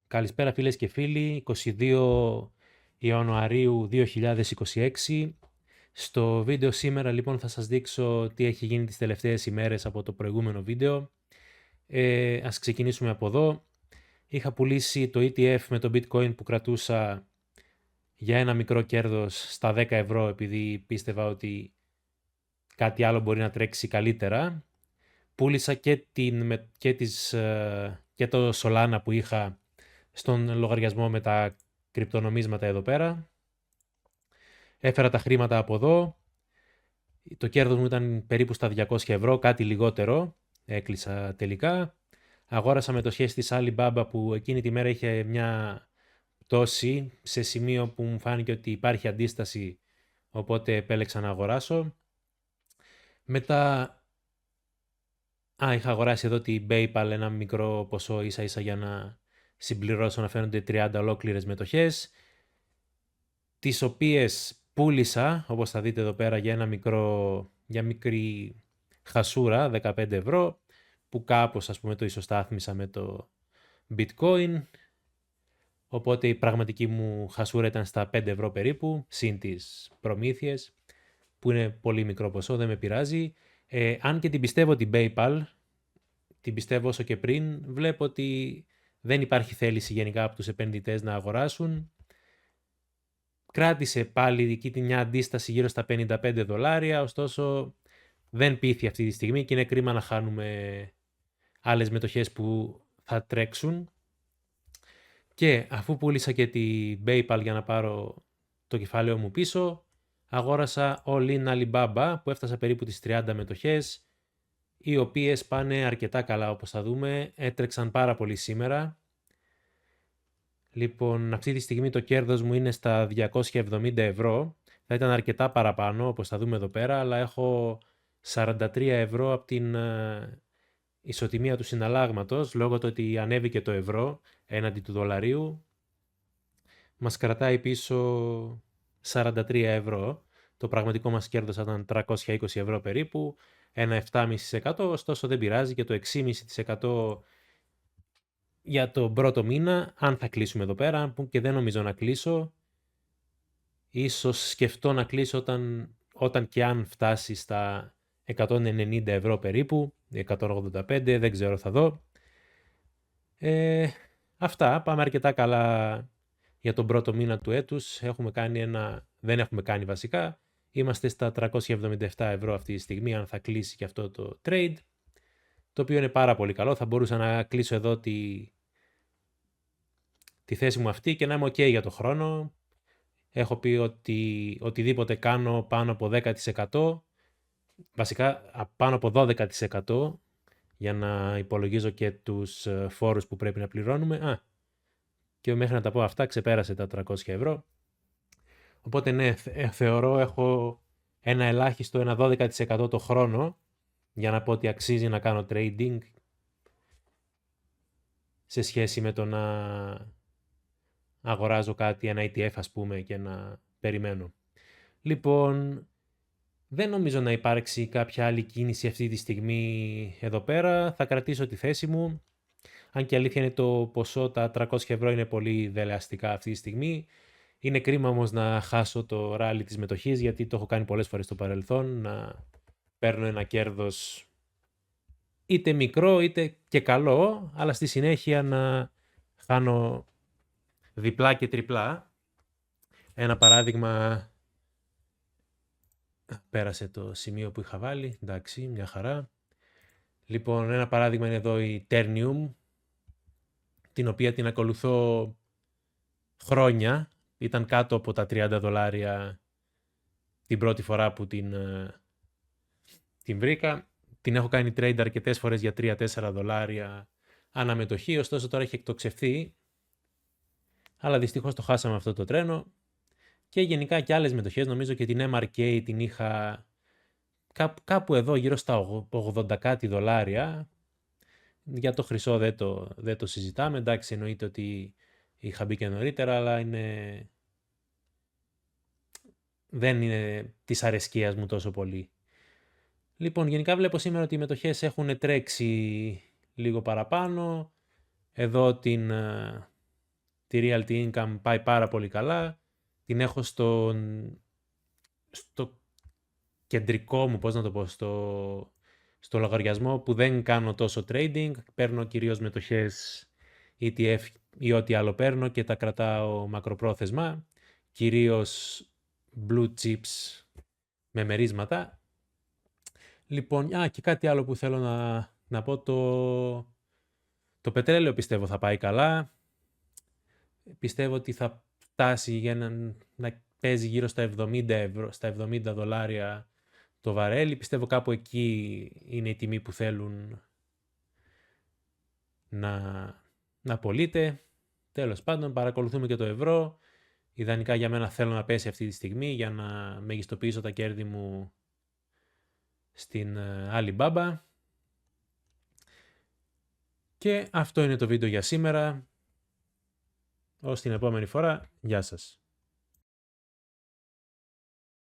Καλησπέρα φίλες και φίλοι, 22 Ιανουαρίου 2026. Στο βίντεο σήμερα λοιπόν θα σας δείξω τι έχει γίνει τις τελευταίες ημέρες από το προηγούμενο βίντεο. Ας ξεκινήσουμε από εδώ. Είχα πουλήσει το ETF με το bitcoin που κρατούσα για ένα μικρό κέρδος στα 10 ευρώ επειδή πίστευα ότι κάτι άλλο μπορεί να τρέξει καλύτερα. Πούλησα και το Solana που είχα στον λογαριασμό με τα κρυπτονομίσματα εδώ πέρα. Έφερα τα χρήματα από εδώ. Το κέρδος μου ήταν περίπου στα 200 ευρώ, κάτι λιγότερο. Έκλεισα τελικά. Αγόρασα μετοχές της Alibaba που εκείνη τη μέρα είχε μια πτώση σε σημείο που μου φάνηκε ότι υπάρχει αντίσταση, οπότε επέλεξα να αγοράσω. Μετά είχα αγοράσει εδώ την PayPal ένα μικρό ποσό ίσα ίσα για να συμπληρώσω να φαίνονται 30 ολόκληρες μετοχές, τις οποίες πούλησα, όπως θα δείτε εδώ πέρα, για μικρή χασούρα, 15 ευρώ, που κάπως ας πούμε το ισοστάθμισα με το bitcoin, οπότε η πραγματική μου χασούρα ήταν στα 5 ευρώ περίπου, συν τις προμήθειες, που είναι πολύ μικρό ποσό, δεν με πειράζει. Αν και την πιστεύω την PayPal, την πιστεύω όσο και πριν, βλέπω ότι δεν υπάρχει θέληση γενικά από τους επενδυτές να αγοράσουν. Κράτησε πάλι εκεί μια αντίσταση γύρω στα 55 δολάρια, ωστόσο δεν πείθει αυτή τη στιγμή και είναι κρίμα να χάνουμε άλλες μετοχές που θα τρέξουν. Και αφού πούλησα και την PayPal για να πάρω το κεφάλαιο μου πίσω, αγόρασα all in Alibaba που έφτασα περίπου τις 30 μετοχές, οι οποίες πάνε αρκετά καλά όπως θα δούμε, έτρεξαν πάρα πολύ σήμερα. Λοιπόν, αυτή τη στιγμή το κέρδος μου είναι στα 270 ευρώ, θα ήταν αρκετά παραπάνω όπως θα δούμε εδώ πέρα, αλλά έχω 43 ευρώ από την ισοτιμία του συναλλάγματος, λόγω του ότι ανέβηκε το ευρώ έναντι του δολαρίου, μας κρατάει πίσω 43 ευρώ. Το πραγματικό μας κέρδος θα ήταν 320 ευρώ περίπου, ένα 7,5%, ωστόσο δεν πειράζει, και το 6,5% για τον πρώτο μήνα, αν θα κλείσουμε εδώ πέρα, που και δεν νομίζω να κλείσω. Ίσως σκεφτώ να κλείσω όταν και αν φτάσει στα 190 ευρώ περίπου, 185, δεν ξέρω, θα δω. Αυτά, πάμε αρκετά καλά για τον πρώτο μήνα του έτους. Δεν έχουμε κάνει βασικά. Είμαστε στα 377 ευρώ αυτή τη στιγμή, αν θα κλείσει και αυτό το trade, το οποίο είναι πάρα πολύ καλό. Θα μπορούσα να κλείσω εδώ τη θέση μου αυτή και να είμαι ok για το χρόνο. Έχω πει ότι οτιδήποτε κάνω πάνω από 10%, βασικά πάνω από 12%, για να υπολογίζω και τους φόρους που πρέπει να πληρώνουμε. Και μέχρι να τα πω αυτά ξεπέρασε τα 300 ευρώ. Οπότε ναι, θεωρώ έχω ένα ελάχιστο, ένα 12% το χρόνο για να πω ότι αξίζει να κάνω trading σε σχέση με το να αγοράζω κάτι, ένα ETF ας πούμε, και να περιμένω. Λοιπόν, δεν νομίζω να υπάρξει κάποια άλλη κίνηση αυτή τη στιγμή εδώ πέρα. Θα κρατήσω τη θέση μου. Αν και αλήθεια είναι το ποσό, τα 300 ευρώ είναι πολύ δελεαστικά αυτή τη στιγμή. Είναι κρίμα όμως να χάσω το ράλι της μετοχής, γιατί το έχω κάνει πολλές φορές στο παρελθόν, να παίρνω ένα κέρδος είτε μικρό είτε και καλό, αλλά στη συνέχεια να χάνω διπλά και τριπλά. Ένα παράδειγμα, πέρασε το σημείο που είχα βάλει, εντάξει, μια χαρά. Λοιπόν, ένα παράδειγμα είναι εδώ η Ternium, την οποία την ακολουθώ χρόνια. Ήταν κάτω από τα 30 δολάρια την πρώτη φορά που την βρήκα. Την έχω κάνει trade αρκετές φορές για 3-4 δολάρια αναμετοχή, ωστόσο τώρα έχει εκτοξευθεί. Αλλά δυστυχώς το χάσαμε αυτό το τρένο. Και γενικά και άλλες μετοχές, νομίζω και την MRK την είχα κάπου εδώ γύρω στα 80 κάτι δολάρια. Για το χρυσό δεν το συζητάμε, εντάξει, εννοείται ότι είχα μπει και νωρίτερα, αλλά δεν είναι της αρεσκίας μου τόσο πολύ. Λοιπόν, γενικά βλέπω σήμερα ότι οι μετοχές έχουν τρέξει λίγο παραπάνω. Εδώ την Τη realty income πάει πάρα πολύ καλά. Την έχω στο κεντρικό μου, πώς να το πω, στο λογαριασμό που δεν κάνω τόσο trading. Παίρνω κυρίως μετοχές ETF ή ό,τι άλλο παίρνω και τα κρατάω μακροπρόθεσμα. Κυρίως blue chips με μερίσματα. Λοιπόν, και κάτι άλλο που θέλω να πω, το πετρέλαιο πιστεύω θα πάει καλά. Πιστεύω ότι θα φτάσει για να παίζει γύρω στα 70 ευρώ, στα 70 δολάρια το βαρέλι. Πιστεύω κάπου εκεί είναι η τιμή που θέλουν να πωλείται. Τέλος πάντων, παρακολουθούμε και το ευρώ. Ιδανικά για μένα θέλω να πέσει αυτή τη στιγμή για να μεγιστοποιήσω τα κέρδη μου στην Alibaba. Και αυτό είναι το βίντεο για σήμερα. Ως την επόμενη φορά, γεια σας.